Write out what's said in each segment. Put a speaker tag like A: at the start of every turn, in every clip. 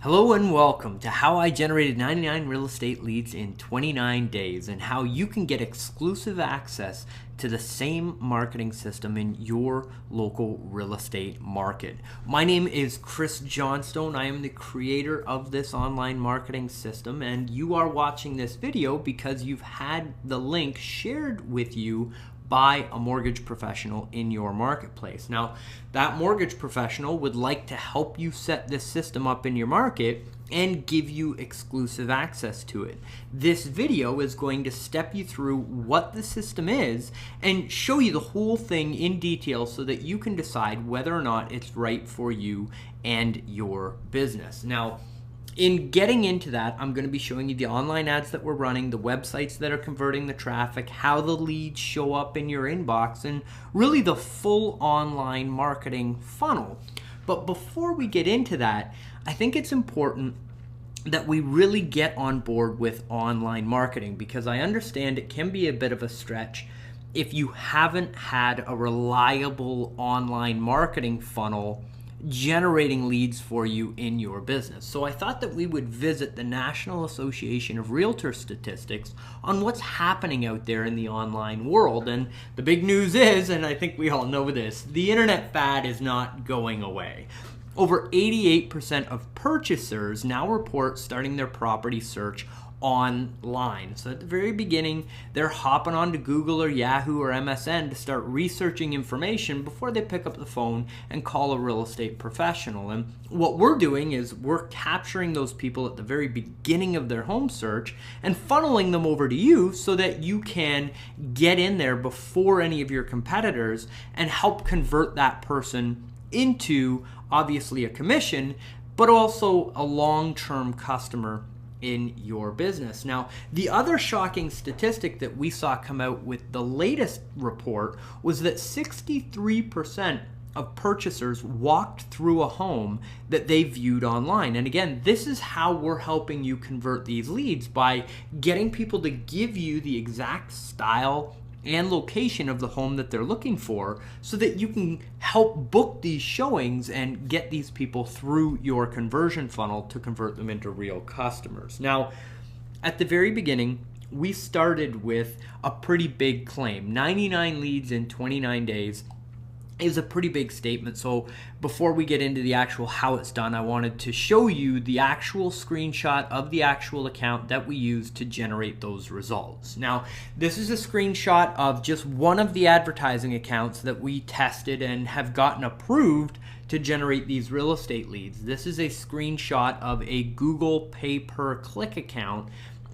A: Hello and welcome to how I generated 99 real estate leads in 29 days and how you can get exclusive access to the same marketing system in your local real estate market. My name is Chris Johnstone. I am the creator of this online marketing system, and you are watching this video because you've had the link shared with you by a mortgage professional in your marketplace. Now, that mortgage professional would like to help you set this system up in your market and give you exclusive access to it. This video is going to step you through what the system is and show you the whole thing in detail so that you can decide whether or not it's right for you and your business. Now, in getting into that, I'm going to be showing you the online ads that we're running, the websites that are converting the traffic, how the leads show up in your inbox, and really the full online marketing funnel. But before we get into that, I think it's important that we really get on board with online marketing, because I understand it can be a bit of a stretch if you haven't had a reliable online marketing funnel generating leads for you in your business. So I thought that we would visit the National Association of Realtor Statistics on what's happening out there in the online world. And the big news is, and I think we all know this, the internet fad is not going away. Over 88% of purchasers now report starting their property search online. So at the very beginning, they're hopping onto Google or Yahoo or MSN to start researching information before they pick up the phone and call a real estate professional. And what we're doing is we're capturing those people at the very beginning of their home search and funneling them over to you so that you can get in there before any of your competitors and help convert that person into obviously a commission, but also a long-term customer in your business. Now, the other shocking statistic that we saw come out with the latest report was that 63% of purchasers walked through a home that they viewed online. And again, this is how we're helping you convert these leads, by getting people to give you the exact style and location of the home that they're looking for so that you can help book these showings and get these people through your conversion funnel to convert them into real customers. Now, at the very beginning, we started with a pretty big claim. 99 leads in 29 days is a pretty big statement. So before we get into the actual how it's done, I wanted to show you the actual screenshot of the actual account that we used to generate those results. Now, this is a screenshot of just one of the advertising accounts that we tested and have gotten approved to generate these real estate leads. This is a screenshot of a Google pay-per-click account.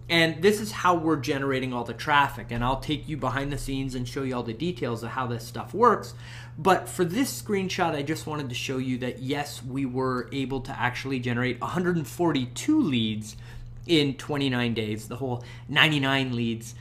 A: And this is how we're generating all the traffic. And I'll take you behind the scenes and show you all the details of how this stuff works. But for this screenshot, I just wanted to show you that yes, we were able to actually generate 142 leads in 29 days. The whole 99 leads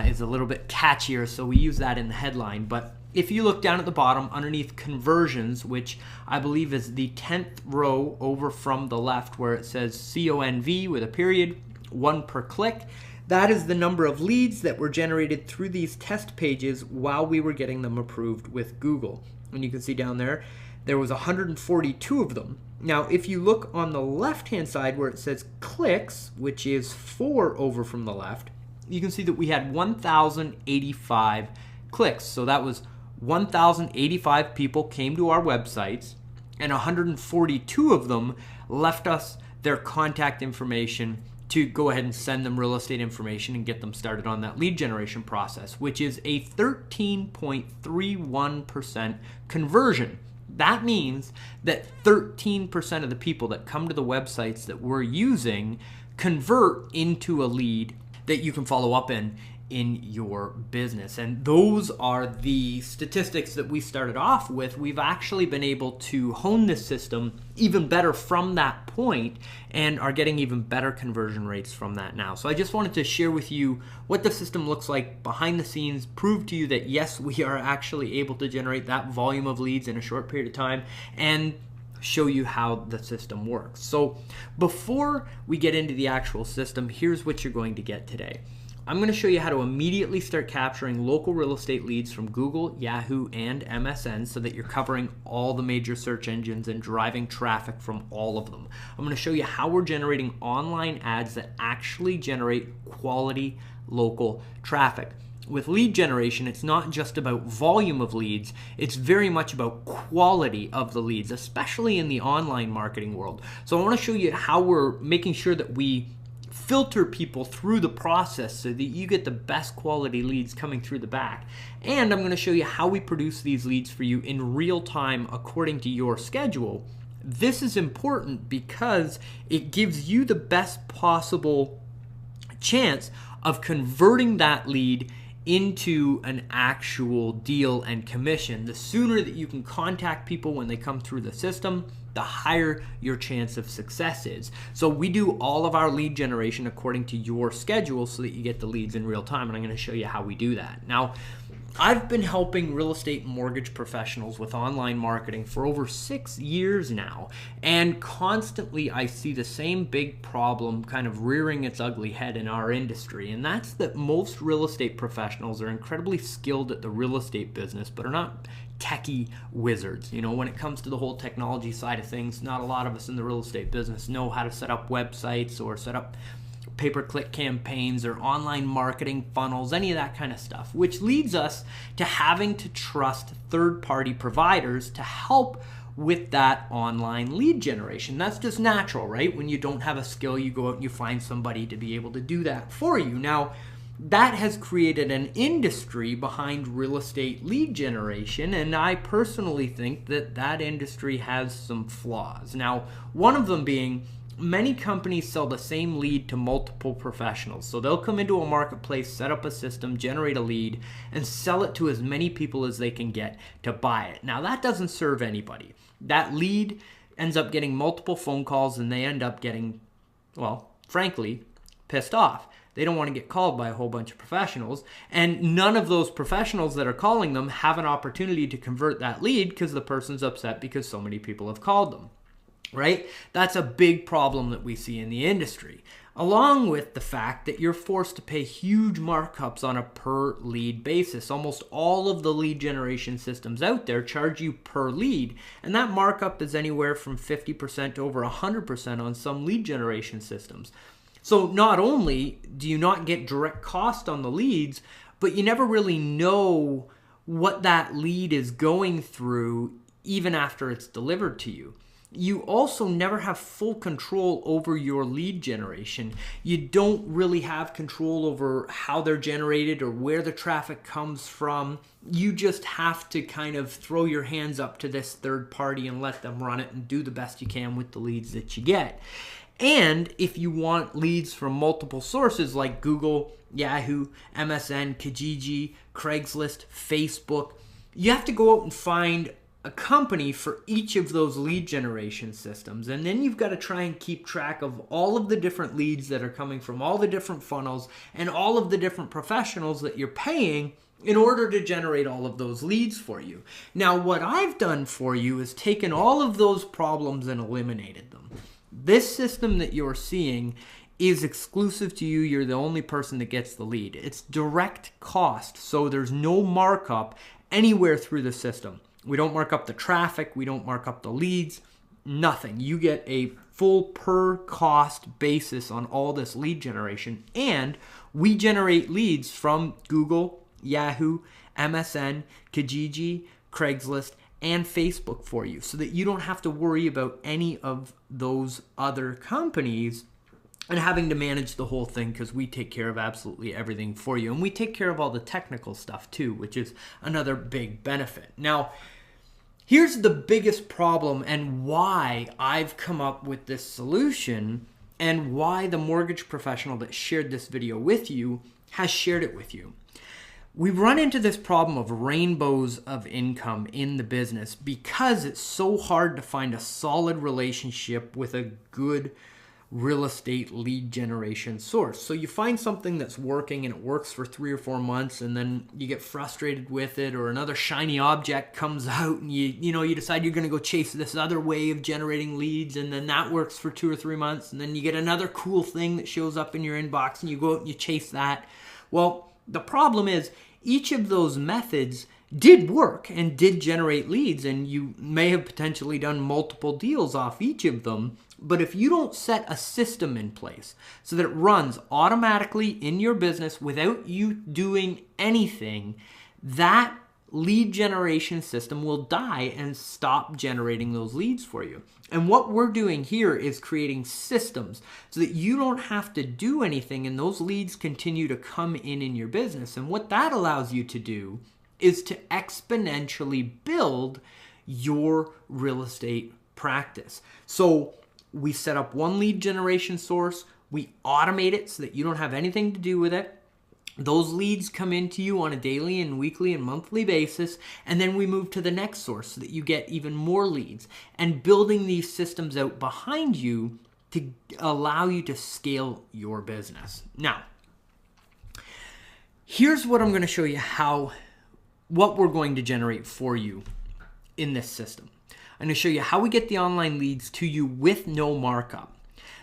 A: is a little bit catchier, so we use that in the headline. But if you look down at the bottom underneath conversions, which I believe is the 10th row over from the left where it says CONV with a period, 1 per click. That is the number of leads that were generated through these test pages while we were getting them approved with Google. And you can see down there, there was 142 of them. Now, if you look on the left-hand side where it says clicks, which is 4 over from the left, you can see that we had 1,085 clicks. So that was 1,085 people came to our websites, and 142 of them left us their contact information to go ahead and send them real estate information and get them started on that lead generation process, which is a 13.31% conversion. That means that 13% of the people that come to the websites that we're using convert into a lead that you can follow up in your business. And those are the statistics that we started off with. We've actually been able to hone this system even better from that point and are getting even better conversion rates from that now. So I just wanted to share with you what the system looks like behind the scenes, prove to you that yes, we are actually able to generate that volume of leads in a short period of time, and show you how the system works. So before we get into the actual system, here's what you're going to get today. I'm going to show you how to immediately start capturing local real estate leads from Google, Yahoo, and MSN so that you're covering all the major search engines and driving traffic from all of them. I'm going to show you how we're generating online ads that actually generate quality local traffic. With lead generation, it's not just about volume of leads, it's very much about quality of the leads, especially in the online marketing world. So I want to show you how we're making sure that we filter people through the process so that you get the best quality leads coming through the back. And I'm going to show you how we produce these leads for you in real time according to your schedule. This is important because it gives you the best possible chance of converting that lead into an actual deal and commission. The sooner that you can contact people when they come through the system, the higher your chance of success is. So we do all of our lead generation according to your schedule so that you get the leads in real time, and I'm going to show you how we do that. Now, I've been helping real estate mortgage professionals with online marketing for over 6 years now, and constantly I see the same big problem kind of rearing its ugly head in our industry, and that's that most real estate professionals are incredibly skilled at the real estate business but are not techie wizards. You know, when it comes to the whole technology side of things, not a lot of us in the real estate business know how to set up websites or set up pay-per-click campaigns or online marketing funnels, any of that kind of stuff, which leads us to having to trust third-party providers to help with that online lead generation. That's just natural, right? When you don't have a skill, you go out and you find somebody to be able to do that for you. Now, that has created an industry behind real estate lead generation, and I personally think that that industry has some flaws. Now, one of them being many companies sell the same lead to multiple professionals. So they'll come into a marketplace, set up a system, generate a lead, and sell it to as many people as they can get to buy it. Now, that doesn't serve anybody. That lead ends up getting multiple phone calls, and they end up getting, well, frankly, pissed off. They don't want to get called by a whole bunch of professionals, and none of those professionals that are calling them have an opportunity to convert that lead because the person's upset because so many people have called them. Right? That's a big problem that we see in the industry, along with the fact that you're forced to pay huge markups on a per lead basis. Almost all of the lead generation systems out there charge you per lead, and that markup is anywhere from 50% to over 100% on some lead generation systems. So not only do you not get direct cost on the leads, but you never really know what that lead is going through even after it's delivered to you. You also never have full control over your lead generation. You don't really have control over how they're generated or where the traffic comes from. You just have to kind of throw your hands up to this third party and let them run it and do the best you can with the leads that you get. And if you want leads from multiple sources like Google, Yahoo, MSN, Kijiji, Craigslist, Facebook, you have to go out and find a company for each of those lead generation systems. And then you've got to try and keep track of all of the different leads that are coming from all the different funnels and all of the different professionals that you're paying in order to generate all of those leads for you. Now, what I've done for you is taken all of those problems and eliminated them. This system that you're seeing is exclusive to you. You're the only person that gets the lead. It's direct cost, so there's no markup anywhere through the system. We don't mark up the traffic. We don't mark up the leads. Nothing. You get a full per cost basis on all this lead generation. And we generate leads from Google, Yahoo, MSN, Kijiji, Craigslist, and Facebook for you so that you don't have to worry about any of those other companies and having to manage the whole thing, because we take care of absolutely everything for you. And we take care of all the technical stuff too, which is another big benefit. Now, here's the biggest problem and why I've come up with this solution and why the mortgage professional that shared this video with you has shared it with you. We run into this problem of rainbows of income in the business because it's so hard to find a solid relationship with a good real estate lead generation source. So you find something that's working and it works for 3 or 4 months, and then you get frustrated with it, or another shiny object comes out and you decide you're going to go chase this other way of generating leads, and then that works for 2 or 3 months, and then you get another cool thing that shows up in your inbox and you go out and you chase that. Well, the problem is each of those methods did work and did generate leads, and you may have potentially done multiple deals off each of them. But if you don't set a system in place so that it runs automatically in your business without you doing anything, that lead generation system will die and stop generating those leads for you. And what we're doing here is creating systems so that you don't have to do anything and those leads continue to come in your business. And what that allows you to do is to exponentially build your real estate practice. So we set up one lead generation source, we automate it so that you don't have anything to do with it. Those leads come into you on a daily and weekly and monthly basis, and then we move to the next source so that you get even more leads, and building these systems out behind you to allow you to scale your business. Now, here's what I'm going to show you what we're going to generate for you in this system. I'm going to show you how we get the online leads to you with no markup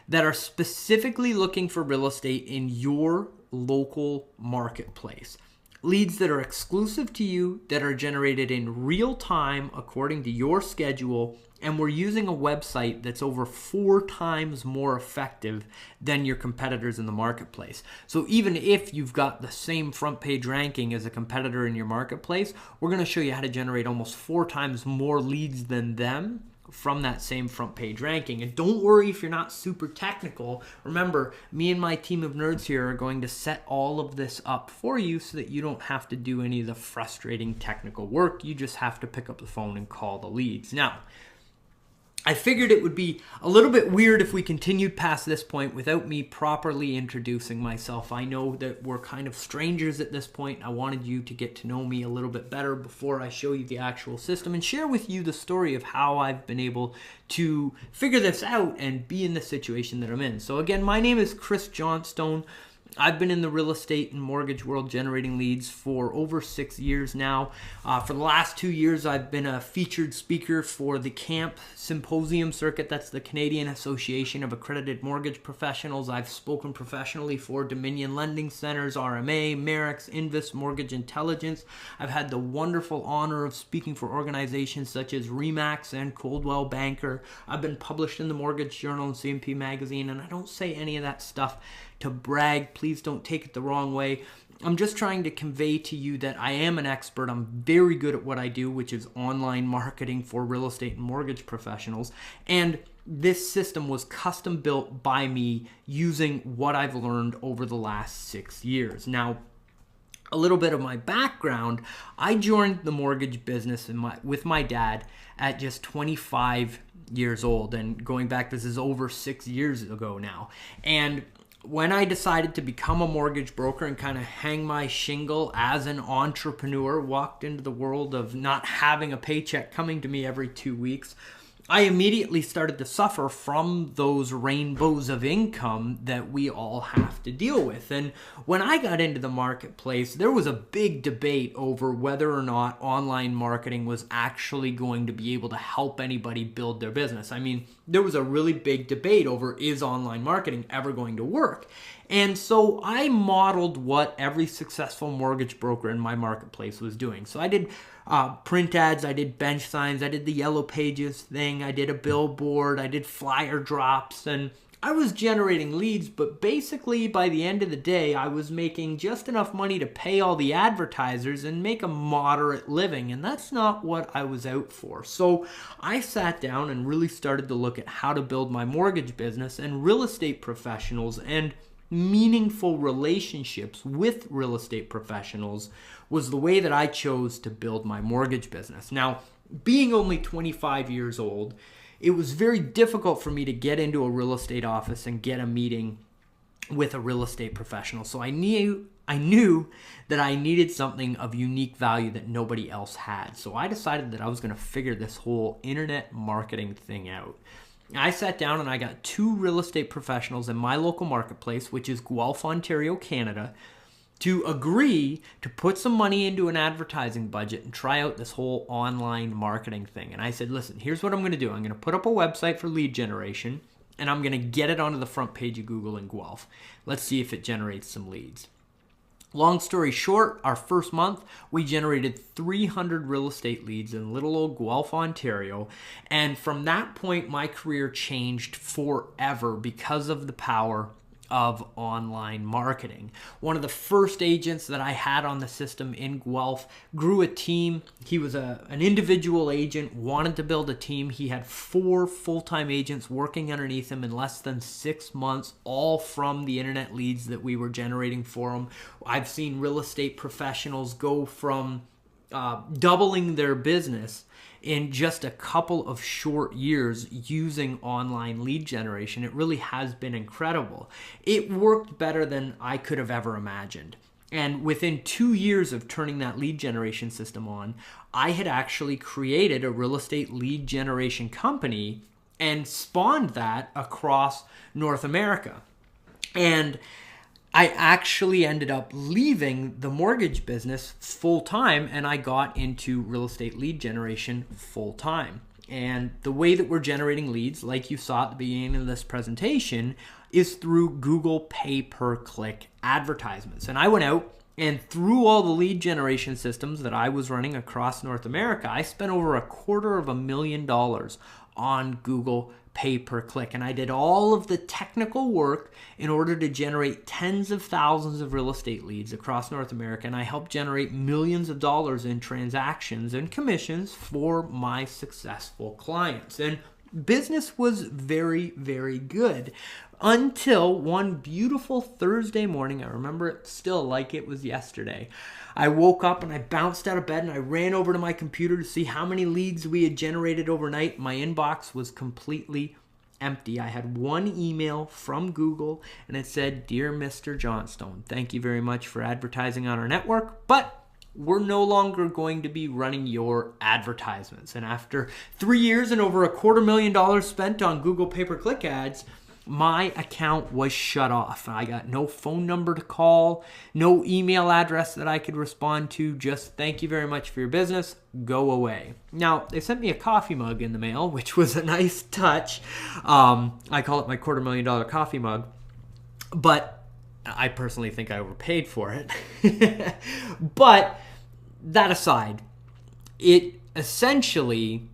A: that are specifically looking for real estate in your local marketplace. Leads that are exclusive to you, that are generated in real time according to your schedule, and we're using a website that's over 4 times more effective than your competitors in the marketplace. So even if you've got the same front page ranking as a competitor in your marketplace, we're going to show you how to generate almost 4 times more leads than them from that same front page ranking. And don't worry if you're not super technical. Remember, me and my team of nerds here are going to set all of this up for you so that you don't have to do any of the frustrating technical work. You just have to pick up the phone and call the leads. Now, I figured it would be a little bit weird if we continued past this point without me properly introducing myself. I know that we're kind of strangers at this point. I wanted you to get to know me a little bit better before I show you the actual system and share with you the story of how I've been able to figure this out and be in the situation that I'm in. So again, my name is Chris Johnstone. I've been in the real estate and mortgage world generating leads for over 6 years now. For the last 2 years, I've been a featured speaker for the CAMP Symposium Circuit. That's the Canadian Association of Accredited Mortgage Professionals. I've spoken professionally for Dominion Lending Centers, RMA, Merrick's, Invest Mortgage Intelligence. I've had the wonderful honor of speaking for organizations such as RE/MAX and Coldwell Banker. I've been published in the Mortgage Journal and CMP Magazine, and I don't say any of that stuff to brag. Please don't take it the wrong way. I'm just trying to convey to you that I am an expert. I'm very good at what I do, which is online marketing for real estate and mortgage professionals. And this system was custom built by me using what I've learned over the last 6 years. Now, a little bit of my background, I joined the mortgage business with my dad at just 25 years old. And going back, this is over 6 years ago now. And when I decided to become a mortgage broker and kind of hang my shingle as an entrepreneur, walked into the world of not having a paycheck coming to me every 2 weeks, I immediately started to suffer from those rainbows of income that we all have to deal with. And when I got into the marketplace, there was a big debate over whether or not online marketing was actually going to be able to help anybody build their business. I mean, there was a really big debate over, is online marketing ever going to work? And so I modeled what every successful mortgage broker in my marketplace was doing. So I did print ads, I did bench signs, I did the yellow pages thing, I did a billboard, I did flyer drops, and I was generating leads, but basically by the end of the day, I was making just enough money to pay all the advertisers and make a moderate living, and that's not what I was out for. So I sat down and really started to look at how to build my mortgage business, and real estate professionals and meaningful relationships with real estate professionals was the way that I chose to build my mortgage business. Now, being only 25 years old, it was very difficult for me to get into a real estate office and get a meeting with a real estate professional. So I knew that I needed something of unique value that nobody else had. So I decided that I was going to figure this whole internet marketing thing out. I sat down and I got 2 real estate professionals in my local marketplace, which is Guelph, Ontario, Canada, to agree to put some money into an advertising budget and try out this whole online marketing thing. And I said, listen, here's what I'm going to do. I'm going to put up a website for lead generation, and I'm going to get it onto the front page of Google in Guelph. Let's see if it generates some leads. Long story short, our first month, we generated 300 real estate leads in little old Guelph, Ontario. And from that point, my career changed forever because of the power of online marketing. One of the first agents that I had on the system in Guelph grew a team. He was an individual agent, wanted to build a team. He had 4 full-time agents working underneath him in less than 6 months, all from the internet leads that we were generating for him. I've seen real estate professionals go from doubling their business in just a couple of short years using online lead generation. It really has been incredible. It worked better than I could have ever imagined. And within 2 years of turning that lead generation system on, I had actually created a real estate lead generation company and spawned that across North America. And I actually ended up leaving the mortgage business full-time, and I got into real estate lead generation full-time. And the way that we're generating leads, like you saw at the beginning of this presentation, is through Google pay-per-click advertisements. And I went out and through all the lead generation systems that I was running across North America, I spent over $250,000 on Google pay-per-click. And I did all of the technical work in order to generate tens of thousands of real estate leads across North America. And I helped generate millions of dollars in transactions and commissions for my successful clients. And business was very, very good until one beautiful Thursday morning. I remember it still like it was yesterday. I woke up and I bounced out of bed and I ran over to my computer to see how many leads we had generated overnight. My inbox was completely empty. I had one email from Google and it said, "Dear Mr. Johnstone, thank you very much for advertising on our network, but we're no longer going to be running your advertisements." And after 3 years and over $250,000 spent on Google pay-per-click ads, my account was shut off. I got no phone number to call, no email address that I could respond to, just "Thank you very much for your business, go away." Now, they sent me a coffee mug in the mail, which was a nice touch. I call it my $250,000 coffee mug, but I personally think I overpaid for it. But that aside, it essentially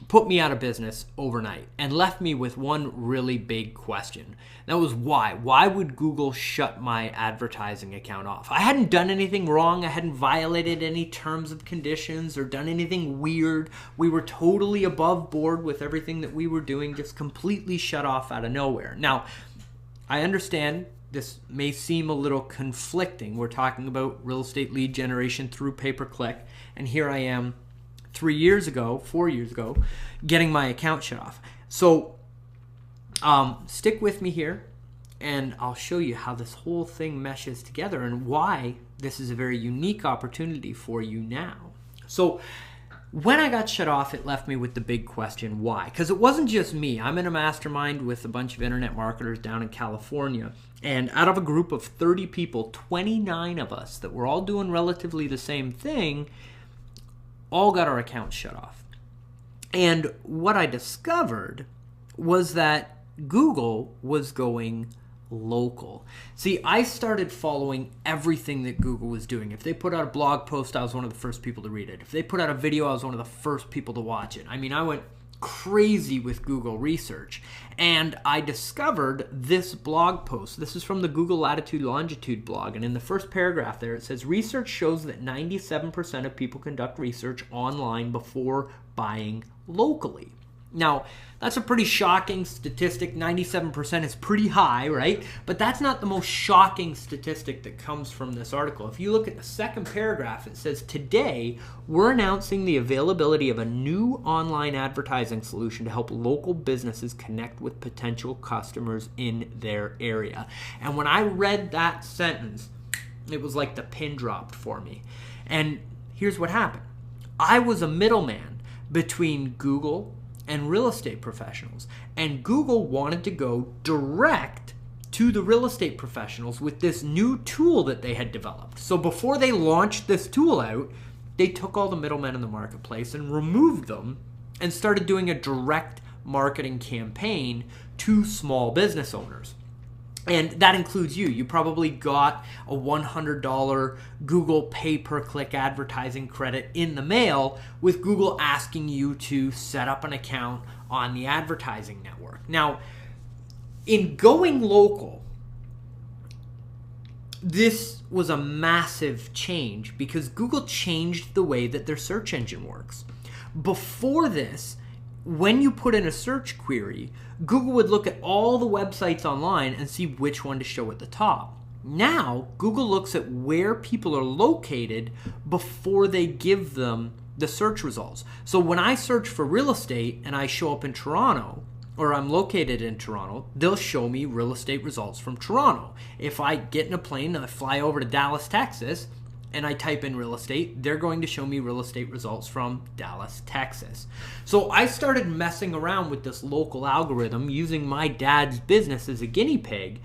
A: put me out of business overnight and left me with one really big question. That was why. Why would Google shut my advertising account off? I hadn't done anything wrong. I hadn't violated any terms and conditions or done anything weird. We were totally above board with everything that we were doing, just completely shut off out of nowhere. Now, I understand this may seem a little conflicting. We're talking about real estate lead generation through pay-per-click, and here I am 4 years ago, getting my account shut off. So stick with me here, and I'll show you how this whole thing meshes together and why this is a very unique opportunity for you now. So when I got shut off, it left me with the big question, why? Because it wasn't just me. I'm in a mastermind with a bunch of internet marketers down in California. And out of a group of 30 people, 29 of us that were all doing relatively the same thing, all got our accounts shut off. And what I discovered was that Google was going local. See, I started following everything that Google was doing. If they put out a blog post, I was one of the first people to read it. If they put out a video, I was one of the first people to watch it. I mean, I went crazy with Google research. And I discovered this blog post. This is from the Google Latitude Longitude blog. And in the first paragraph there, it says, research shows that 97% of people conduct research online before buying locally. Now, that's a pretty shocking statistic. 97% is pretty high, right? But that's not the most shocking statistic that comes from this article. If you look at the second paragraph, it says, today, we're announcing the availability of a new online advertising solution to help local businesses connect with potential customers in their area. And when I read that sentence, it was like the pin dropped for me. And here's what happened. I was a middleman between Google and real estate professionals. And Google wanted to go direct to the real estate professionals with this new tool that they had developed. So before they launched this tool out, they took all the middlemen in the marketplace and removed them and started doing a direct marketing campaign to small business owners. And that includes you. You probably got a $100 Google pay-per-click advertising credit in the mail with Google asking you to set up an account on the advertising network. Now, in going local, this was a massive change because Google changed the way that their search engine works. Before this, when you put in a search query, Google would look at all the websites online and see which one to show at the top. Now, Google looks at where people are located before they give them the search results. So when I search for real estate and I show up in Toronto, or I'm located in Toronto, they'll show me real estate results from Toronto. If I get in a plane and I fly over to Dallas, Texas, and I type in real estate, they're going to show me real estate results from Dallas, Texas. So I started messing around with this local algorithm using my dad's business as a guinea pig.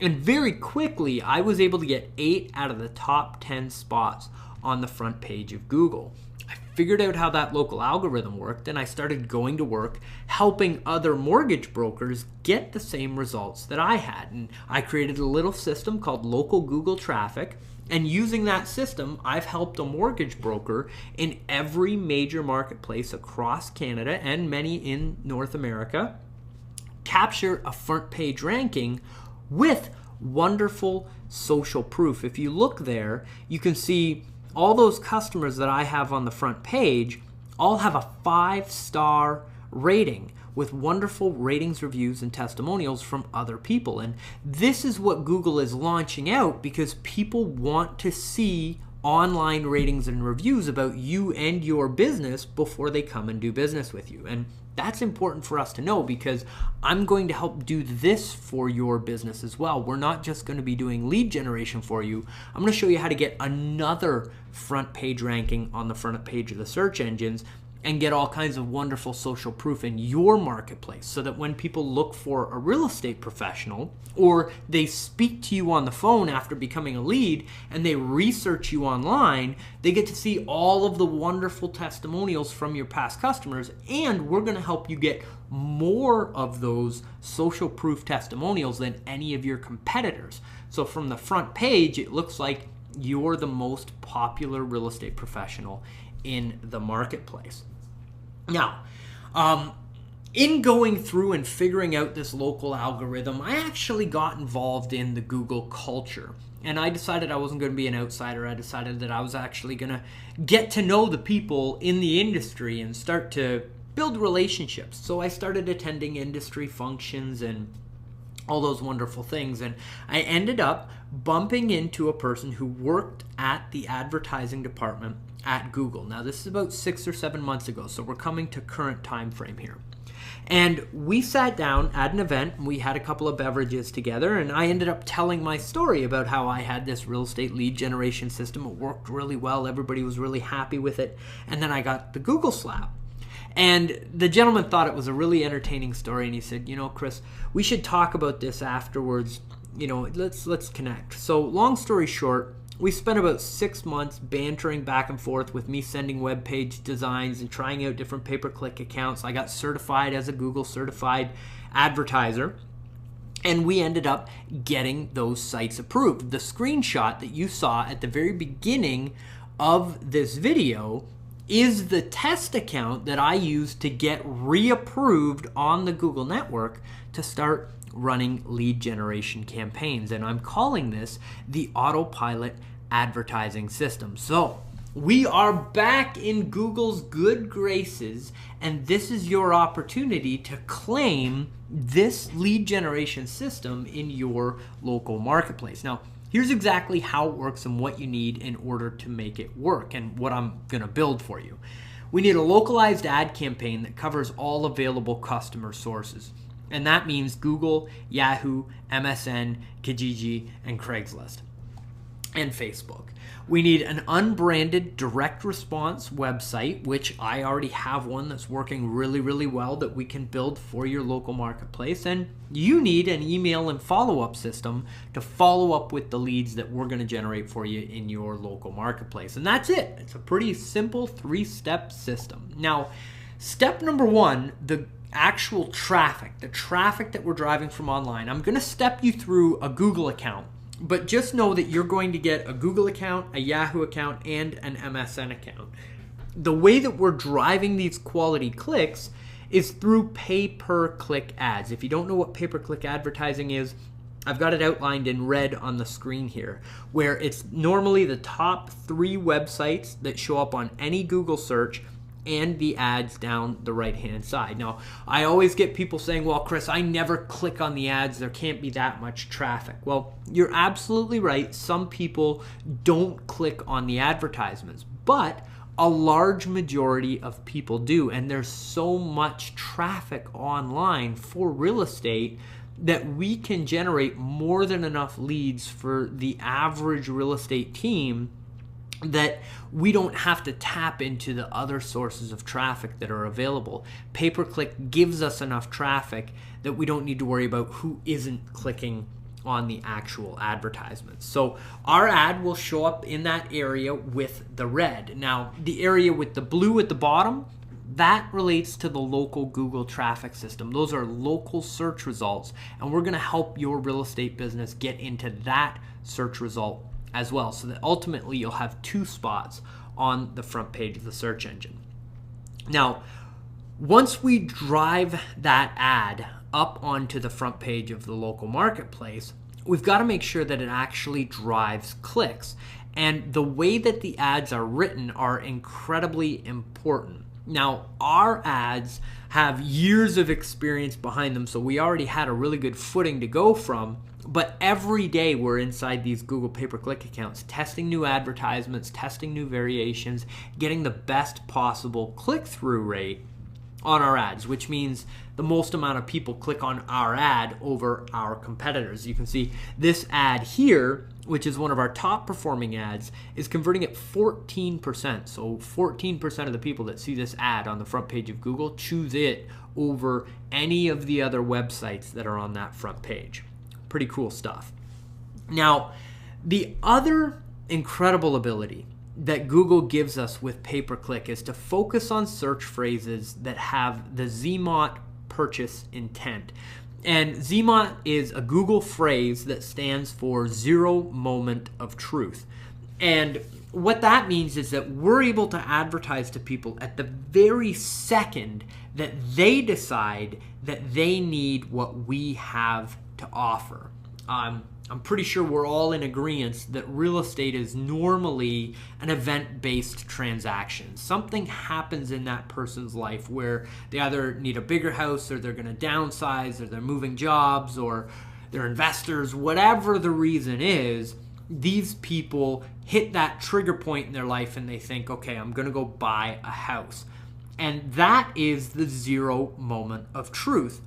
A: And very quickly, I was able to get 8 out of the top 10 spots on the front page of Google. I figured out how that local algorithm worked, and I started going to work helping other mortgage brokers get the same results that I had. And I created a little system called Local Google Traffic. And using that system, I've helped a mortgage broker in every major marketplace across Canada and many in North America capture a front page ranking with wonderful social proof. If you look there, you can see all those customers that I have on the front page all have a 5-star rating with wonderful ratings, reviews, and testimonials from other people. And this is what Google is launching out because people want to see online ratings and reviews about you and your business before they come and do business with you. And that's important for us to know because I'm going to help do this for your business as well. We're not just going to be doing lead generation for you. I'm going to show you how to get another front page ranking on the front page of the search engines and get all kinds of wonderful social proof in your marketplace so that when people look for a real estate professional or they speak to you on the phone after becoming a lead and they research you online, they get to see all of the wonderful testimonials from your past customers, and we're going to help you get more of those social proof testimonials than any of your competitors. So from the front page, it looks like you're the most popular real estate professional in the marketplace. Now, in going through and figuring out this local algorithm, I actually got involved in the Google culture. And I decided I wasn't going to be an outsider. I decided that I was actually going to get to know the people in the industry and start to build relationships. So I started attending industry functions and all those wonderful things. And I ended up bumping into a person who worked at the advertising department at Google. Now, this is about 6 or 7 months ago, so we're coming to current time frame here. And we sat down at an event, and we had a couple of beverages together, and I ended up telling my story about how I had this real estate lead generation system. It worked really well. Everybody was really happy with it. And then I got the Google slap. And the gentleman thought it was a really entertaining story, and he said, Chris, we should talk about this afterwards. Let's connect. So long story short, we spent about 6 months bantering back and forth with me sending web page designs and trying out different pay-per-click accounts. I got certified as a Google certified advertiser, and we ended up getting those sites approved. The screenshot that you saw at the very beginning of this video is the test account that I used to get reapproved on the Google network to start running lead generation campaigns. And I'm calling this the autopilot advertising system. So we are back in Google's good graces, and this is your opportunity to claim this lead generation system in your local marketplace. Now, here's exactly how it works and what you need in order to make it work and what I'm going to build for you. We need a localized ad campaign that covers all available customer sources. And that means Google, Yahoo, MSN, Kijiji, and Craigslist. and Facebook. We need an unbranded direct response website, which I already have one that's working really, really well that we can build for your local marketplace. And you need an email and follow-up system to follow up with the leads that we're going to generate for you in your local marketplace. And that's it. It's a pretty simple 3-step system. Now, step number 1, the actual traffic, the traffic that we're driving from online. I'm going to step you through a Google account. But just know that you're going to get a Google account, a Yahoo account, and an MSN account. The way that we're driving these quality clicks is through pay-per-click ads. If you don't know what pay-per-click advertising is, I've got it outlined in red on the screen here, where it's normally the top 3 websites that show up on any Google search and the ads down the right-hand side. Now, I always get people saying, well, Chris, I never click on the ads. There can't be that much traffic. Well, you're absolutely right. Some people don't click on the advertisements, but a large majority of people do. And there's so much traffic online for real estate that we can generate more than enough leads for the average real estate team that we don't have to tap into the other sources of traffic that are available. Pay-per-click gives us enough traffic that we don't need to worry about who isn't clicking on the actual advertisements. So our ad will show up in that area with the red. Now, the area with the blue at the bottom, that relates to the local Google traffic system. Those are local search results, and we're going to help your real estate business get into that search result as well, so that ultimately you'll have 2 spots on the front page of the search engine. Now, once we drive that ad up onto the front page of the local marketplace, we've got to make sure that it actually drives clicks. And the way that the ads are written are incredibly important. Now, our ads have years of experience behind them, so we already had a really good footing to go from. But every day we're inside these Google pay-per-click accounts, testing new advertisements, testing new variations, getting the best possible click-through rate on our ads, which means the most amount of people click on our ad over our competitors. You can see this ad here, which is one of our top performing ads, is converting at 14%. So 14% of the people that see this ad on the front page of Google choose it over any of the other websites that are on that front page. Pretty cool stuff. Now, the other incredible ability that Google gives us with pay-per-click is to focus on search phrases that have the ZMOT purchase intent. And ZMOT is a Google phrase that stands for zero moment of truth. And what that means is that we're able to advertise to people at the very second that they decide that they need what we have to offer. I'm pretty sure we're all in agreement that real estate is normally an event-based transaction. Something happens in that person's life where they either need a bigger house, or they're going to downsize, or they're moving jobs, or they're investors. Whatever the reason is, these people hit that trigger point in their life and they think, okay, I'm going to go buy a house. And that is the zero moment of truth.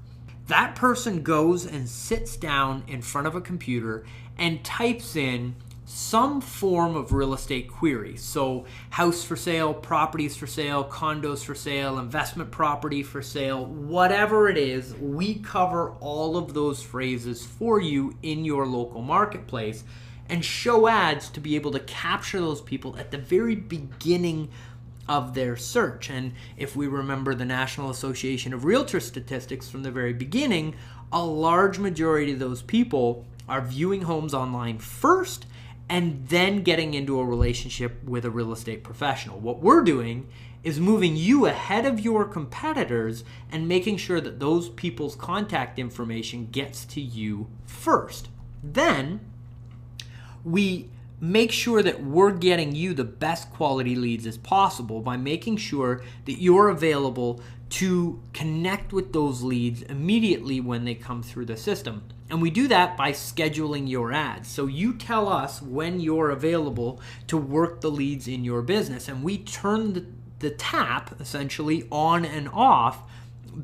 A: That person goes and sits down in front of a computer and types in some form of real estate query. So house for sale, properties for sale, condos for sale, investment property for sale, whatever it is, we cover all of those phrases for you in your local marketplace and show ads to be able to capture those people at the very beginning of their search. And if we remember the National Association of Realtors statistics from the very beginning, a large majority of those people are viewing homes online first and then getting into a relationship with a real estate professional. What we're doing is moving you ahead of your competitors and making sure that those people's contact information gets to you first. Then we make sure that we're getting you the best quality leads as possible by making sure that you're available to connect with those leads immediately when they come through the system. And we do that by scheduling your ads. So you tell us when you're available to work the leads in your business, and we turn the tap essentially on and off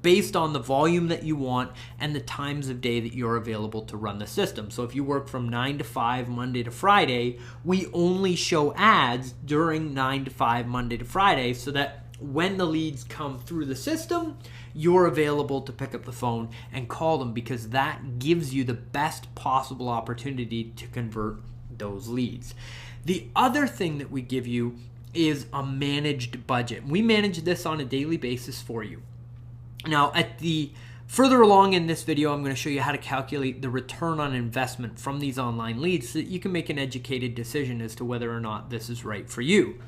A: based on the volume that you want and the times of day that you're available to run the system. So if you work from 9 to 5 Monday to Friday, we only show ads during 9 to 5 Monday to Friday so that when the leads come through the system, you're available to pick up the phone and call them, because that gives you the best possible opportunity to convert those leads. The other thing that we give you is a managed budget. We manage this on a daily basis for you. Now, further along in this video, I'm going to show you how to calculate the return on investment from these online leads so that you can make an educated decision as to whether or not this is right for you.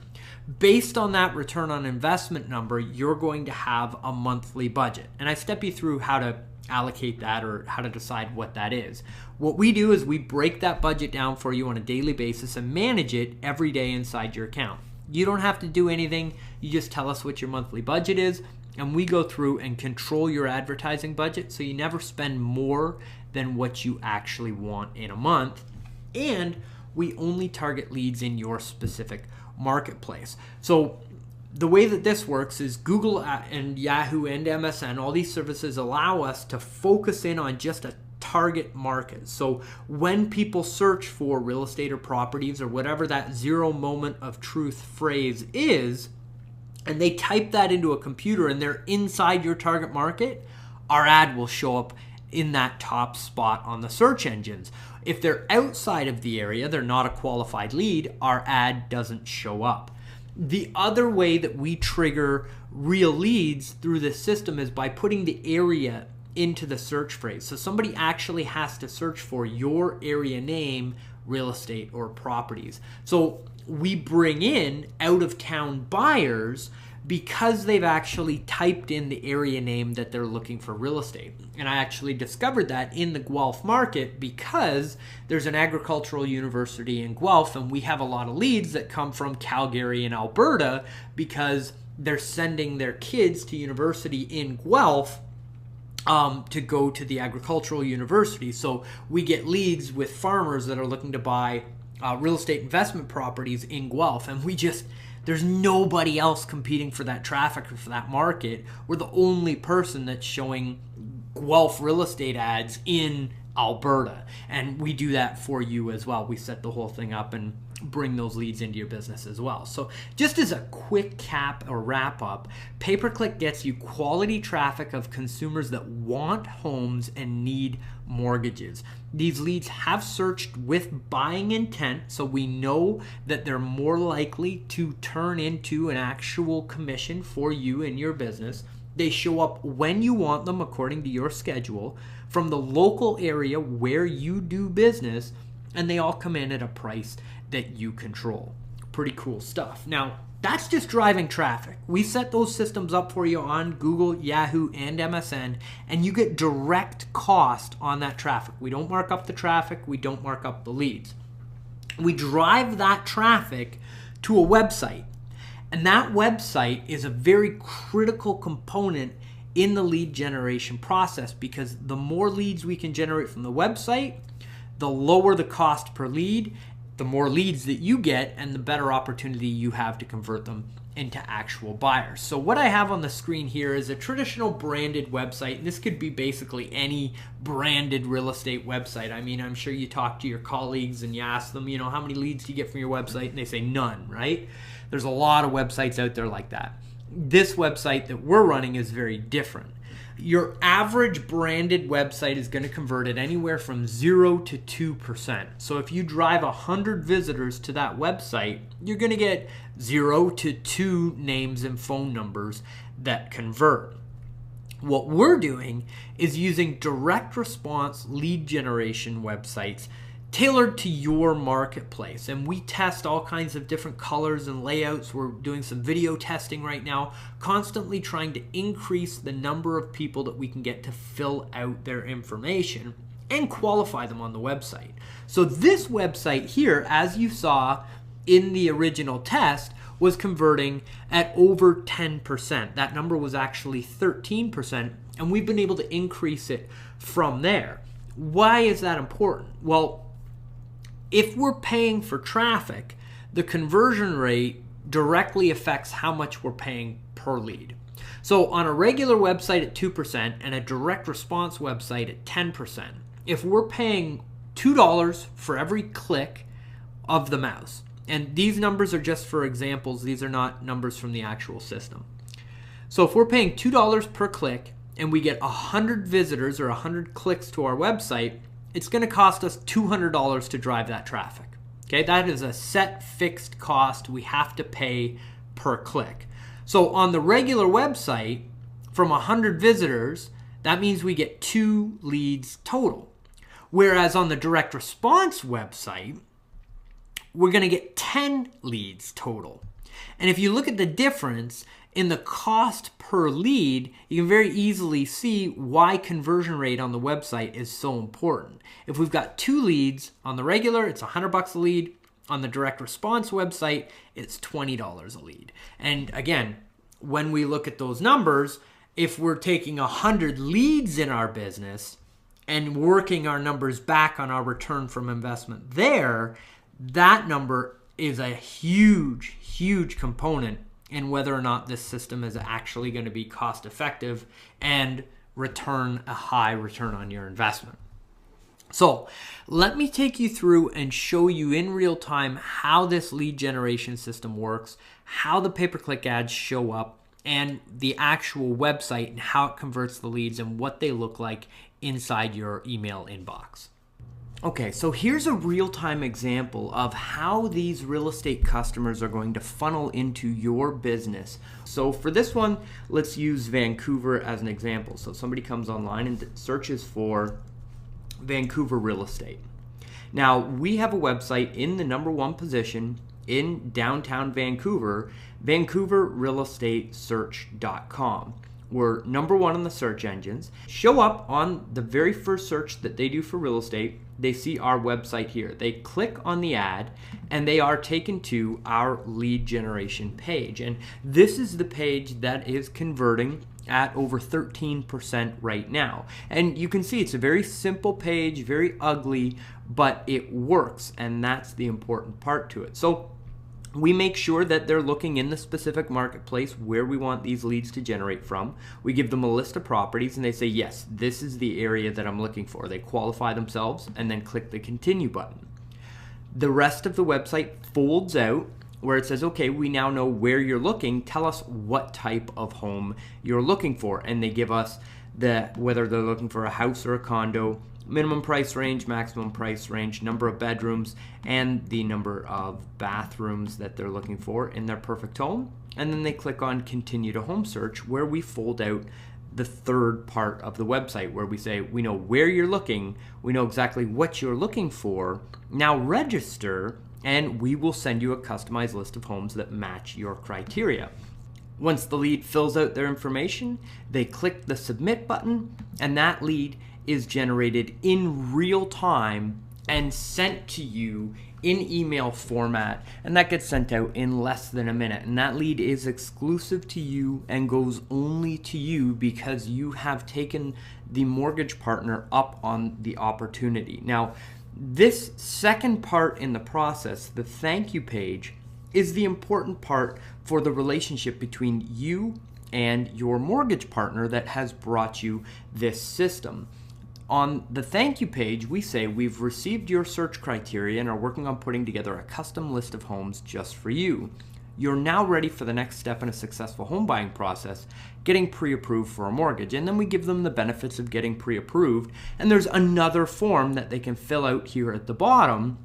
A: Based on that return on investment number, you're going to have a monthly budget. And I step you through how to allocate that, or how to decide what that is. What we do is we break that budget down for you on a daily basis and manage it every day inside your account. You don't have to do anything. You just tell us what your monthly budget is, and we go through and control your advertising budget so you never spend more than what you actually want in a month. And we only target leads in your specific marketplace. So the way that this works is Google and Yahoo and MSN, all these services allow us to focus in on just a target market. So when people search for real estate or properties or whatever that zero moment of truth phrase is, and they type that into a computer and they're inside your target market, our ad will show up in that top spot on the search engines. If they're outside of the area, they're not a qualified lead, our ad doesn't show up. The other way that we trigger real leads through this system is by putting the area into the search phrase. So somebody actually has to search for your area name, real estate, or properties. So we bring in out-of-town buyers because they've actually typed in the area name that they're looking for real estate. And I actually discovered that in the Guelph market because there's an agricultural university in Guelph, and we have a lot of leads that come from Calgary and Alberta because they're sending their kids to university in Guelph to go to the agricultural university. So we get leads with farmers that are looking to buy real estate investment properties in Guelph, and there's nobody else competing for that traffic or for that market. We're the only person that's showing Guelph real estate ads in Alberta, and we do that for you as well. We set the whole thing up and bring those leads into your business as well. So just as a quick cap or wrap up, pay-per-click gets you quality traffic of consumers that want homes and need mortgages. These leads have searched with buying intent, so we know that they're more likely to turn into an actual commission for you and your business. They show up when you want them according to your schedule from the local area where you do business, and they all come in at a price that you control. Pretty cool stuff. Now, that's just driving traffic. We set those systems up for you on Google, Yahoo, and MSN, and you get direct cost on that traffic. We don't mark up the traffic. We don't mark up the leads. We drive that traffic to a website, and that website is a very critical component in the lead generation process, because the more leads we can generate from the website, the lower the cost per lead, the more leads that you get, and the better opportunity you have to convert them into actual buyers. So what I have on the screen here is a traditional branded website, and this could be basically any branded real estate website. I mean, I'm sure you talk to your colleagues and you ask them, how many leads do you get from your website? And they say none, right? There's a lot of websites out there like that. This website that we're running is very different. Your average branded website is going to convert at anywhere from 0 to 2%. So if you drive 100 visitors to that website, you're going to get 0 to 2 names and phone numbers that convert. What we're doing is using direct response lead generation websites tailored to your marketplace, and we test all kinds of different colors and layouts. We're doing some video testing right now, constantly trying to increase the number of people that we can get to fill out their information and qualify them on the website. So this website here, as you saw in the original test, was converting at over 10%. That number was actually 13%, and we've been able to increase it from there. Why is that important? Well, if we're paying for traffic, the conversion rate directly affects how much we're paying per lead. So on a regular website at 2% and a direct response website at 10%, if we're paying $2 for every click of the mouse, and these numbers are just for examples, these are not numbers from the actual system. So if we're paying $2 per click and we get 100 visitors or 100 clicks to our website, it's going to cost us $200 to drive that traffic. Okay, that is a set fixed cost we have to pay per click. So on the regular website, from 100 visitors, that means we get 2 leads total. Whereas on the direct response website, we're going to get 10 leads total. And if you look at the difference in the cost per lead, you can very easily see why conversion rate on the website is so important. If we've got 2 leads on the regular, it's $100 a lead. On the direct response website, it's $20 a lead. And again, when we look at those numbers, if we're taking 100 leads in our business and working our numbers back on our return from investment there, that number is a huge, huge component in whether or not this system is actually going to be cost effective and return a high return on your investment. So let me take you through and show you in real time how this lead generation system works, how the pay-per-click ads show up, and the actual website and how it converts the leads and what they look like inside your email inbox. Okay, so here's a real-time example of how these real estate customers are going to funnel into your business. So for this one, let's use Vancouver as an example. So somebody comes online and searches for Vancouver real estate. Now, we have a website in the #1 position in downtown Vancouver, vancouverrealestatesearch.com. We're #1 on the search engines. Show up on the very first search that they do for real estate. They see our website here. They click on the ad and they are taken to our lead generation page. And this is the page that is converting at over 13% right now. And you can see it's a very simple page, very ugly, but it works. And that's the important part to it. So we make sure that they're looking in the specific marketplace where we want these leads to generate from. We give them a list of properties and they say, yes, this is the area that I'm looking for. They qualify themselves and then click the continue button. The rest of the website folds out where it says, okay, we now know where you're looking. Tell us what type of home you're looking for. And they give us whether they're looking for a house or a condo, minimum price range, maximum price range, number of bedrooms, and the number of bathrooms that they're looking for in their perfect home. And then they click on continue to home search, where we fold out the third part of the website where we say, we know where you're looking, we know exactly what you're looking for, now register, and we will send you a customized list of homes that match your criteria. Once the lead fills out their information, they click the submit button, and that lead is generated in real time and sent to you in email format, and that gets sent out in less than a minute. And that lead is exclusive to you and goes only to you because you have taken the mortgage partner up on the opportunity. Now, this second part in the process, the thank you page, is the important part for the relationship between you and your mortgage partner that has brought you this system. On the thank you page, we say we've received your search criteria and are working on putting together a custom list of homes just for you. You're now ready for the next step in a successful home buying process, getting pre-approved for a mortgage. And then we give them the benefits of getting pre-approved. And there's another form that they can fill out here at the bottom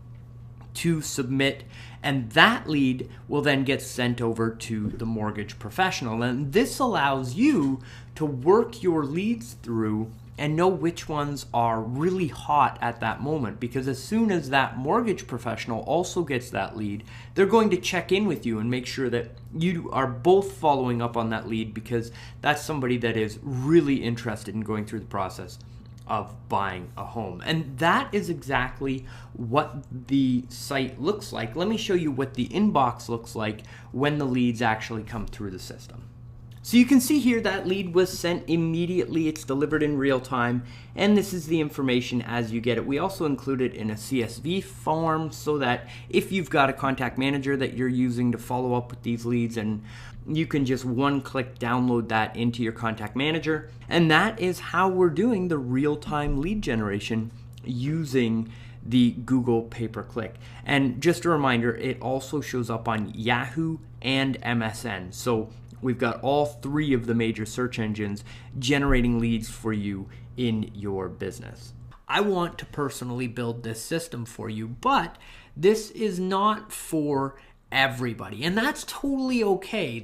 A: to submit, and that lead will then get sent over to the mortgage professional. And this allows you to work your leads through and know which ones are really hot at that moment, because as soon as that mortgage professional also gets that lead, they're going to check in with you and make sure that you are both following up on that lead, because that's somebody that is really interested in going through the process of buying a home. And that is exactly what the site looks like. Let me show you what the inbox looks like when the leads actually come through the system. So you can see here that lead was sent immediately, it's delivered in real time, and this is the information as you get it. We also include it in a CSV form so that if you've got a contact manager that you're using to follow up with these leads, and you can just one-click download that into your contact manager. And that is how we're doing the real-time lead generation using the Google pay-per-click. And just a reminder, it also shows up on Yahoo and MSN. So we've got all three of the major search engines generating leads for you in your business. I want to personally build this system for you, but this is not for everybody, and that's totally okay.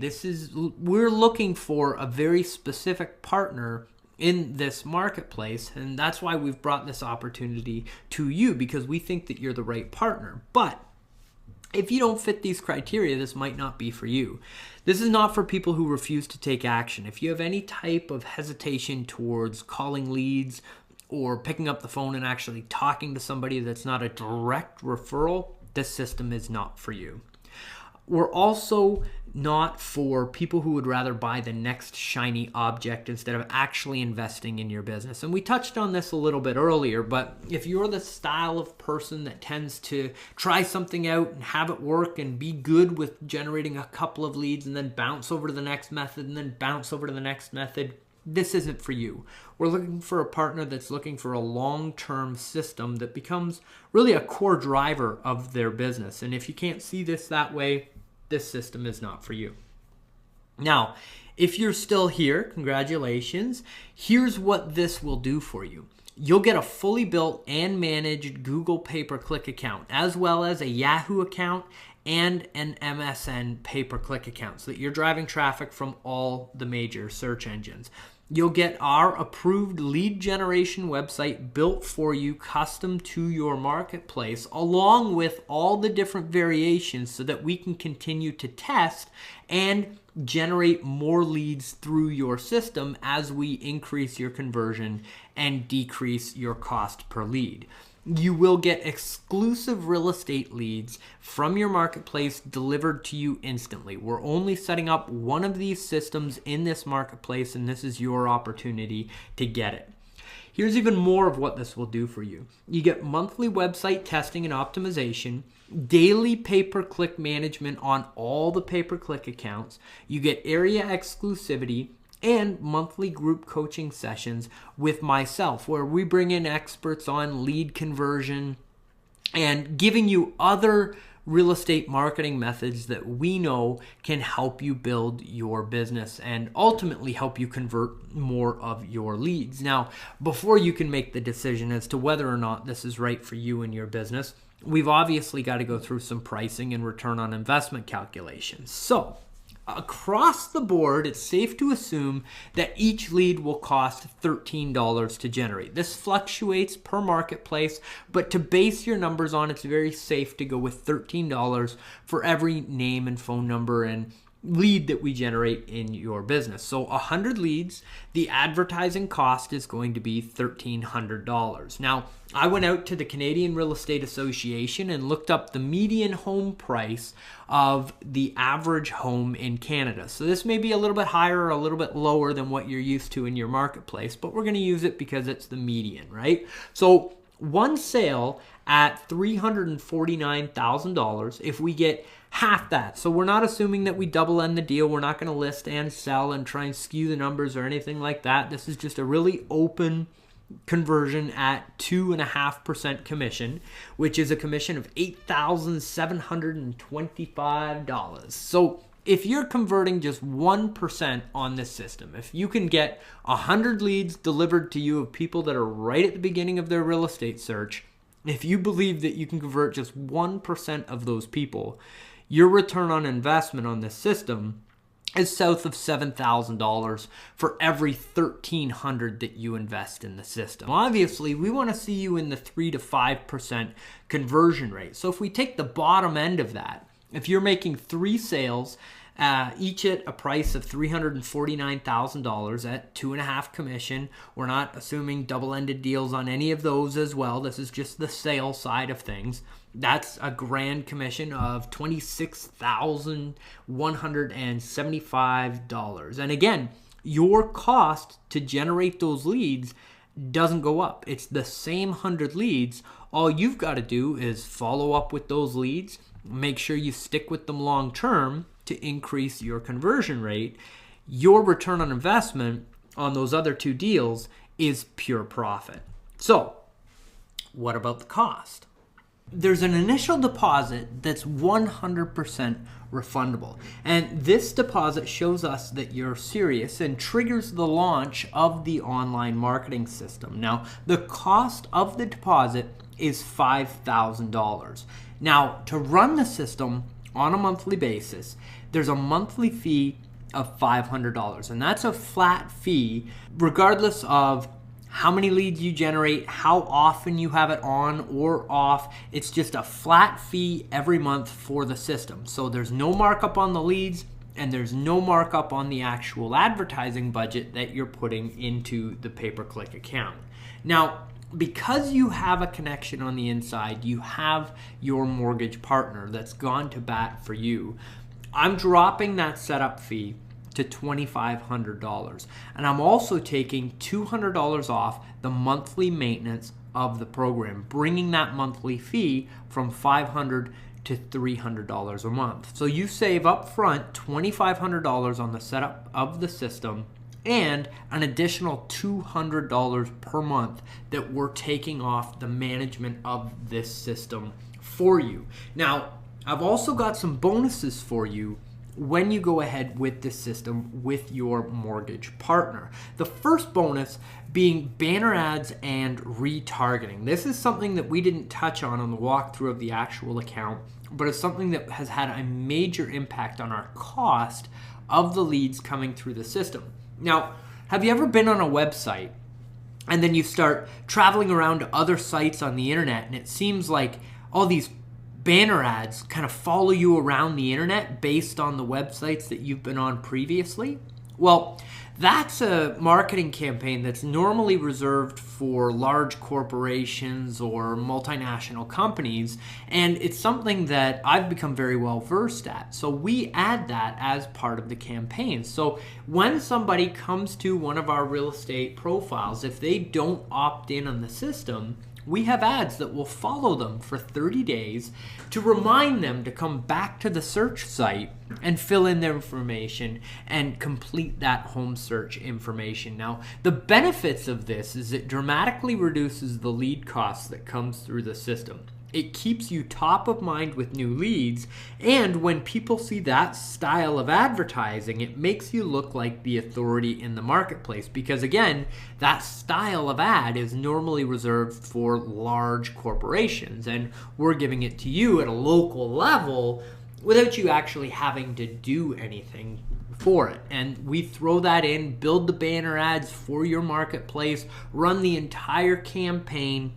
A: We're looking for a very specific partner in this marketplace, and that's why we've brought this opportunity to you, because we think that you're the right partner. But if you don't fit these criteria, this might not be for you. This is not for people who refuse to take action. If you have any type of hesitation towards calling leads or picking up the phone and actually talking to somebody that's not a direct referral, this system is not for you. We're also not for people who would rather buy the next shiny object instead of actually investing in your business. And we touched on this a little bit earlier, but if you're the style of person that tends to try something out and have it work and be good with generating a couple of leads and then bounce over to the next method and then bounce over to the next method, this isn't for you. We're looking for a partner that's looking for a long-term system that becomes really a core driver of their business. And if you can't see this that way, this system is not for you. Now, if you're still here, congratulations. Here's what this will do for you. You'll get a fully built and managed Google pay-per-click account, as well as a Yahoo account and an MSN pay-per-click account, so that you're driving traffic from all the major search engines. You'll get our approved lead generation website built for you, custom to your marketplace, along with all the different variations so that we can continue to test and generate more leads through your system as we increase your conversion and decrease your cost per lead. You will get exclusive real estate leads from your marketplace delivered to you instantly. We're only setting up one of these systems in this marketplace, and this is your opportunity to get it. Here's even more of what this will do for you. You get monthly website testing and optimization, daily pay-per-click management on all the pay-per-click accounts. You get area exclusivity and monthly group coaching sessions with myself, where we bring in experts on lead conversion and giving you other real estate marketing methods that we know can help you build your business and ultimately help you convert more of your leads. Now, before you can make the decision as to whether or not this is right for you and your business, we've obviously got to go through some pricing and return on investment calculations. So, across the board, it's safe to assume that each lead will cost $13 to generate. This fluctuates per marketplace, but to base your numbers on, it's very safe to go with $13 for every name and phone number and lead that we generate in your business. So 100 leads, the advertising cost is going to be $1,300. Now, I went out to the Canadian Real Estate Association and looked up the median home price of the average home in Canada. So this may be a little bit higher or a little bit lower than what you're used to in your marketplace, but we're going to use it because it's the median, right? So one sale at $349,000, if we get half that. So we're not assuming that we double end the deal. We're not going to list and sell and try and skew the numbers or anything like that. This is just a really open conversion at 2.5% commission, which is a commission of $8,725. So if you're converting just 1% on this system, if you can get 100 leads delivered to you of people that are right at the beginning of their real estate search, if you believe that you can convert just 1% of those people, your return on investment on this system is south of $7,000 for every $1,300 that you invest in the system. Obviously, we want to see you in the 3 to 5% conversion rate. So if we take the bottom end of that, if you're making 3 sales each at a price of $349,000 at 2.5 commission. We're not assuming double-ended deals on any of those as well. This is just the sale side of things. That's a grand commission of $26,175. And again, your cost to generate those leads doesn't go up. It's the same 100 leads. All you've got to do is follow up with those leads, make sure you stick with them long term to increase your conversion rate. Your return on investment on those other 2 deals is pure profit. So, what about the cost? There's an initial deposit that's 100% refundable. And this deposit shows us that you're serious and triggers the launch of the online marketing system. Now, the cost of the deposit is $5,000. Now, to run the system on a monthly basis, there's a monthly fee of $500. And that's a flat fee regardless of how many leads you generate, how often you have it on or off. It's just a flat fee every month for the system. So there's no markup on the leads and there's no markup on the actual advertising budget that you're putting into the pay-per-click account. Now, because you have a connection on the inside, you have your mortgage partner that's gone to bat for you, I'm dropping that setup fee to $2,500. And I'm also taking $200 off the monthly maintenance of the program, bringing that monthly fee from $500 to $300 a month. So you save up front $2,500 on the setup of the system and an additional $200 per month that we're taking off the management of this system for you. Now, I've also got some bonuses for you when you go ahead with this system with your mortgage partner. The first bonus being banner ads and retargeting. This is something that we didn't touch on the walkthrough of the actual account, but it's something that has had a major impact on our cost of the leads coming through the system. Now, have you ever been on a website and then you start traveling around to other sites on the internet and it seems like all these banner ads kind of follow you around the internet based on the websites that you've been on previously? Well, that's a marketing campaign that's normally reserved for large corporations or multinational companies, and it's something that I've become very well versed at. So we add that as part of the campaign. So when somebody comes to one of our real estate profiles, if they don't opt in on the system, we have ads that will follow them for 30 days to remind them to come back to the search site and fill in their information and complete that home search information. Now, the benefits of this is it dramatically reduces the lead cost that comes through the system. It keeps you top of mind with new leads, and when people see that style of advertising, it makes you look like the authority in the marketplace because, again, that style of ad is normally reserved for large corporations, and we're giving it to you at a local level without you actually having to do anything for it. And we throw that in, build the banner ads for your marketplace, run the entire campaign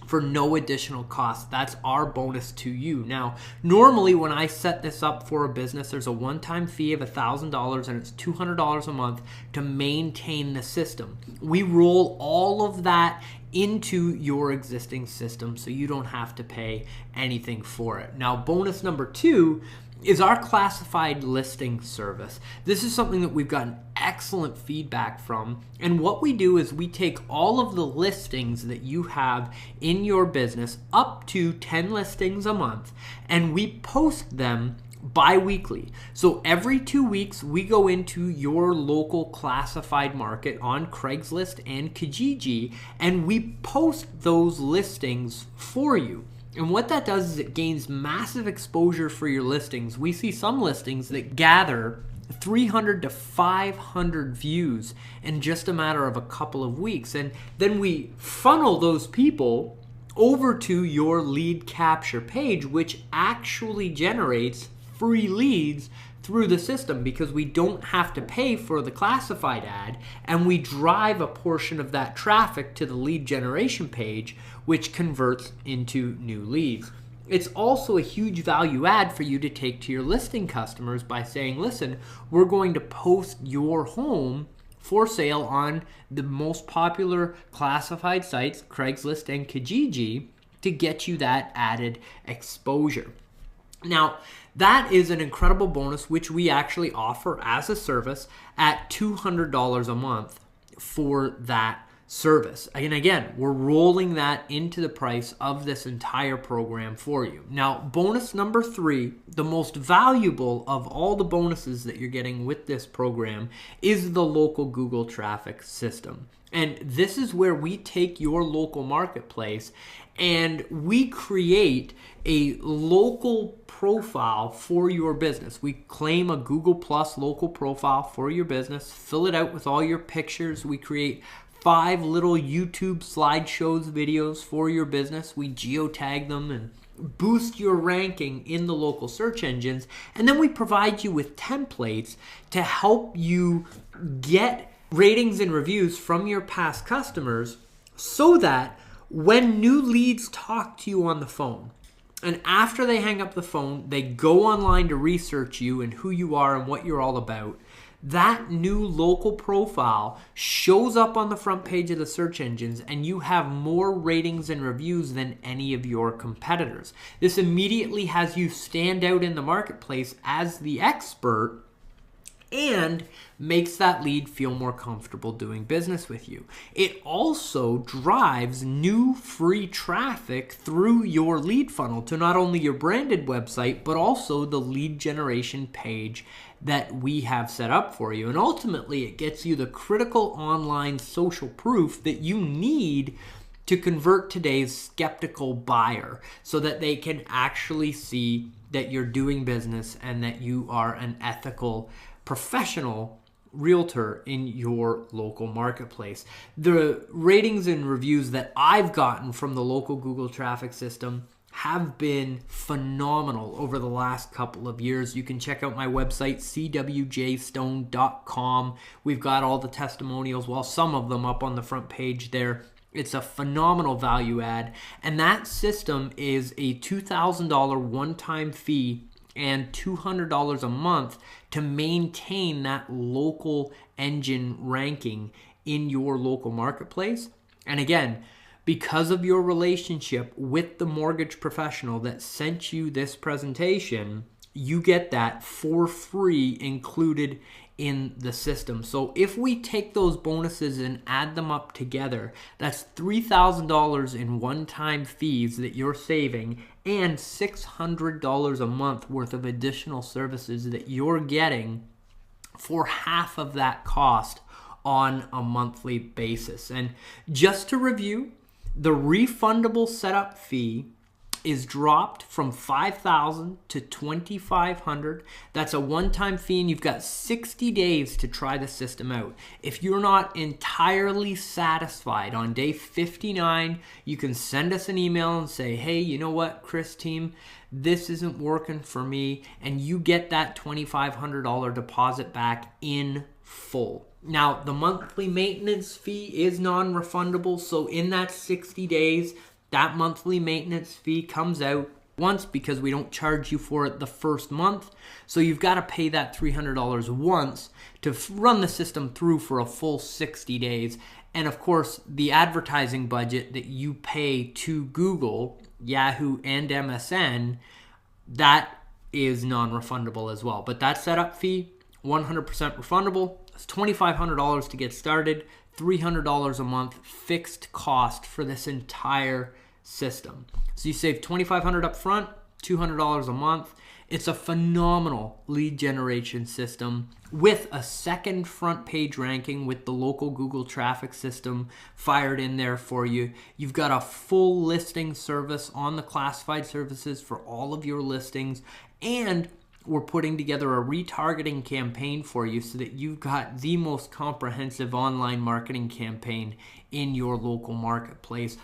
A: for no additional cost. That's our bonus to you. Now, normally when I set this up for a business, there's a one-time fee of $1,000 and it's $200 a month to maintain the system. We roll all of that into your existing system so you don't have to pay anything for it. Now, bonus number 2 is our classified listing service. This is something that we've gotten excellent feedback from. And what we do is we take all of the listings that you have in your business, up to 10 listings a month, and we post them bi-weekly. So every 2 weeks, we go into your local classified market on Craigslist and Kijiji, and we post those listings for you. And what that does is it gains massive exposure for your listings. We see some listings that gather 300 to 500 views in just a matter of a couple of weeks. And then we funnel those people over to your lead capture page, which actually generates free leads through the system because we don't have to pay for the classified ad, and we drive a portion of that traffic to the lead generation page, which converts into new leads. it's also a huge value add for you to take to your listing customers by saying, listen, we're going to post your home for sale on the most popular classified sites, Craigslist and Kijiji, to get you that added exposure. Now, that is an incredible bonus, which we actually offer as a service at $200 a month for that service. And again, we're rolling that into the price of this entire program for you. Now, bonus number 3, the most valuable of all the bonuses that you're getting with this program, is the local Google traffic system. And this is where we take your local marketplace and we create a local profile for your business. We claim a Google Plus local profile for your business, fill it out with all your pictures. We create 5 little YouTube slideshows videos for your business. We geotag them and boost your ranking in the local search engines. And then we provide you with templates to help you get ratings and reviews from your past customers so that when new leads talk to you on the phone, and after they hang up the phone, they go online to research you and who you are and what you're all about, that new local profile shows up on the front page of the search engines and you have more ratings and reviews than any of your competitors. This immediately has you stand out in the marketplace as the expert and makes that lead feel more comfortable doing business with you. It also drives new free traffic through your lead funnel to not only your branded website, but also the lead generation page that we have set up for you. And ultimately, it gets you the critical online social proof that you need to convert today's skeptical buyer so that they can actually see that you're doing business and that you are an ethical professional realtor in your local marketplace. The ratings and reviews that I've gotten from the local Google traffic system have been phenomenal over the last couple of years. You can check out my website, cwjstone.com. We've got all the testimonials, well, some of them up on the front page there. It's a phenomenal value add. And that system is a $2,000 one-time fee and $200 a month to maintain that local engine ranking in your local marketplace. And again, because of your relationship with the mortgage professional that sent you this presentation, you get that for free included in the system. So if we take those bonuses and add them up together, that's $3,000 in one-time fees that you're saving and $600 a month worth of additional services that you're getting for half of that cost on a monthly basis. And just to review, the refundable setup fee is dropped from $5,000 to $2,500. That's a one-time fee, and you've got 60 days to try the system out. If you're not entirely satisfied on day 59, you can send us an email and say, hey, you know what, Chris team, this isn't working for me, and you get that $2,500 deposit back in full. Now, the monthly maintenance fee is non-refundable, so in that 60 days, that monthly maintenance fee comes out once because we don't charge you for it the first month. So you've got to pay that $300 once to run the system through for a full 60 days. And of course, the advertising budget that you pay to Google, Yahoo, and MSN, that is non-refundable as well. But that setup fee, 100% refundable. It's $2,500 to get started, $300 a month fixed cost for this entire system. So you save $2,500 up front, $200 a month. It's a phenomenal lead generation system with a second front page ranking with the local Google traffic system fired in there for you. You've got a full listing service on the classified services for all of your listings, and we're putting together a retargeting campaign for you so that you've got the most comprehensive online marketing campaign in your local marketplace.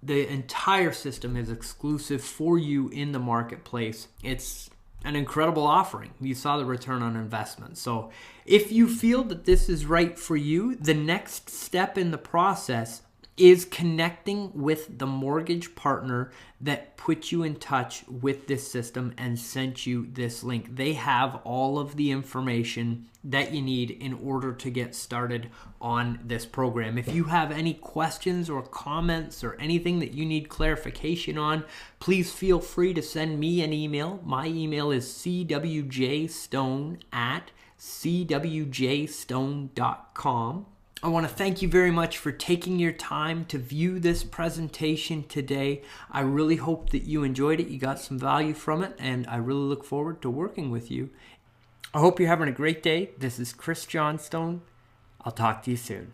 A: The entire system is exclusive for you in the marketplace. It's an incredible offering. You saw the return on investment. So if you feel that this is right for you, the next step in the process is connecting with the mortgage partner that put you in touch with this system and sent you this link. They have all of the information that you need in order to get started on this program. If you have any questions or comments or anything that you need clarification on, please feel free to send me an email. My email is cwjstone@cwjstone.com. I want to thank you very much for taking your time to view this presentation today. I really hope that you enjoyed it, you got some value from it, and I really look forward to working with you. I hope you're having a great day. This is Chris Johnstone. I'll talk to you soon.